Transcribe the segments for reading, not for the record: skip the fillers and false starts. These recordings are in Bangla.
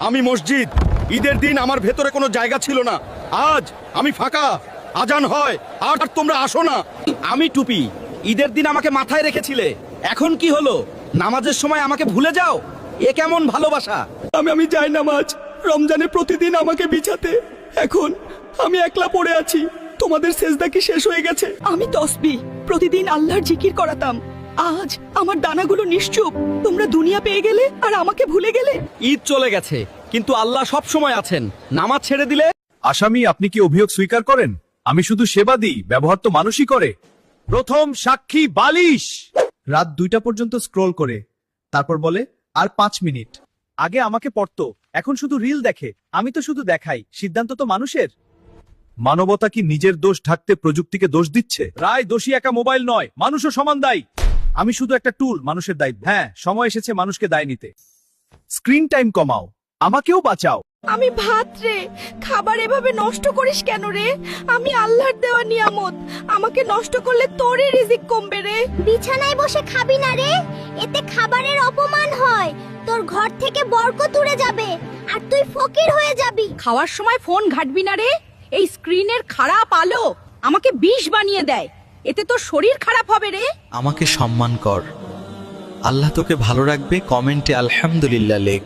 আমি মসজিদ। ঈদের দিন আমার ভেতরে কোনো জায়গা ছিল না। আজ আমি ফাঁকা। আজান হয় আর তোমরা আসো না। আমি টুপি। ঈদের দিন আমাকে মাথায় রেখেছিলে, এখন কি হলো? নামাজের সময় আমাকে ভুলে যাও? এ কেমন ভালোবাসা? আমি যাই নামাজ রমজানে প্রতিদিন আমাকে বিছাতে। এখন আমি একলা পড়ে আছি। তোমাদের সেজদা কি শেষ হয়ে গেছে? আমি তসবি প্রতিদিন আল্লাহর জিকির করাতাম। আজ আমার দানাগুলো নিশ্চুপ। তোমরা দুনিয়া পেয়ে গেলে আর আমাকে ভুলে গেলে। ঈদ চলে গেছে, কিন্তু আল্লাহ সব সময় আছেন। নামাজ ছেড়ে দিলে আসামি, আপনি কি অভিযোগ স্বীকার করেন? আমি শুধু সেবা দিই, ব্যবহার তো মানুষই করে। প্রথম সাক্ষী বালিশ। রাত 2টা পর্যন্ত স্ক্রল করে, তারপর বলে আর 5 মিনিট। আগে আমাকে পড়তো, এখন শুধু রিল দেখে। আমি তো শুধু দেখাই, সিদ্ধান্ত তো মানুষের। মানবতা কি নিজের দোষ ঢাকতে প্রযুক্তিকে দোষ দিচ্ছে? রায় দোষী একা মোবাইল নয়, মানুষও সমান দায়ী। আমি শুধু একটা টুল, মানুষের দায়িত্ব। হ্যাঁ, সময় এসেছে মানুষকে দায় নিতে। স্ক্রিন টাইম কমাও, আমাকেও বাঁচাও। আমি ভাত রে, খাবার এভাবে নষ্ট করিস কেন রে? আমি আল্লাহর দেওয়া নিয়ামত, আমাকে নষ্ট করলে তোরই রিজিক কমবে রে। বিছানায় বসে খাবি না রে, এতে খাবারের অপমান হয়। তোর ঘর থেকে বরকত উড়ে যাবে আর তুই ফকির হয়ে যাবি। খাওয়ার সময় ফোন ঘাটবি না রে। এই স্ক্রিনের খারাপ আলো আমাকে বিষ বানিয়ে দেয়, এতে তোর শরীর খারাপ হবে রে। আমাকে সম্মান কর, আল্লাহ তোকে ভালো রাখবে। কমেন্টে আলহামদুলিল্লাহ লেখ,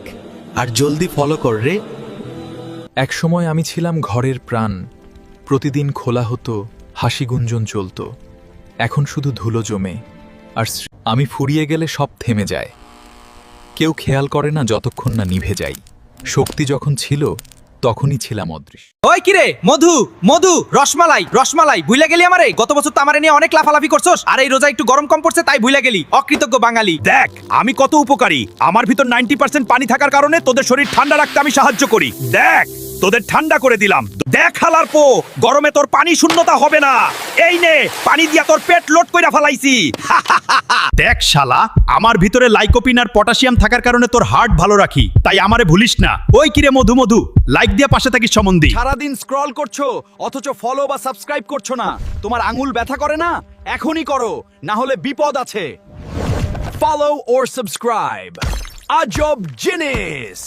আর জলদি ফলো কর রে। এক সময় আমি ছিলাম ঘরের প্রাণ, প্রতিদিন খোলা হতো, হাসি গুঞ্জন চলতো। এখন শুধু ধুলো জমে, আর আমি ফুরিয়ে গেলে সব থেমে যায়। কেউ খেয়াল করে না যতক্ষণ না নিভে যাই। শক্তি যখন ছিল তখনই ছিলাম অদৃশ্য। ওই কিরে মধু, মধু, রসমালাই, রসমালাই ভুলে গেলি আমারে? গত বছর তো আমারে নিয়ে অনেক লাফালাফি করছস, আর এই রোজা একটু গরম কম পড়ছে তাই ভুলে গেলি। অকৃতজ্ঞ বাঙালি। দেখ আমি কত উপকারী। আমার ভিতর 90% পানি থাকার কারণে তোদের শরীর ঠান্ডা রাখতে আমি সাহায্য করি। দেখ তোদের ঠান্ডা করে দিলাম। দেখ হালার পো, গরমে তোর পানি শূন্যতা হবে না। এই নে পানি দিয়া তোর পেট লোড কইরা ফেলাইছি। দেখ শালা, আমার ভিতরে লাইকোপিন আর পটাশিয়াম থাকার কারণে তোর হার্ট ভালো রাখি, তাই আমারে ভুলিস না। ওই কিরে মধু, মধু লাইক দিয়া পাশে থাকিস সম্বন্ধী। সারাদিন স্ক্রল করছো অথচ ফলো বা সাবস্ক্রাইব করছো না। তোমার আঙুল ব্যথা করে না? এখনই করো, না হলে বিপদ আছে। ফলো অর সাবস্ক্রাইব, আজব জিনিস।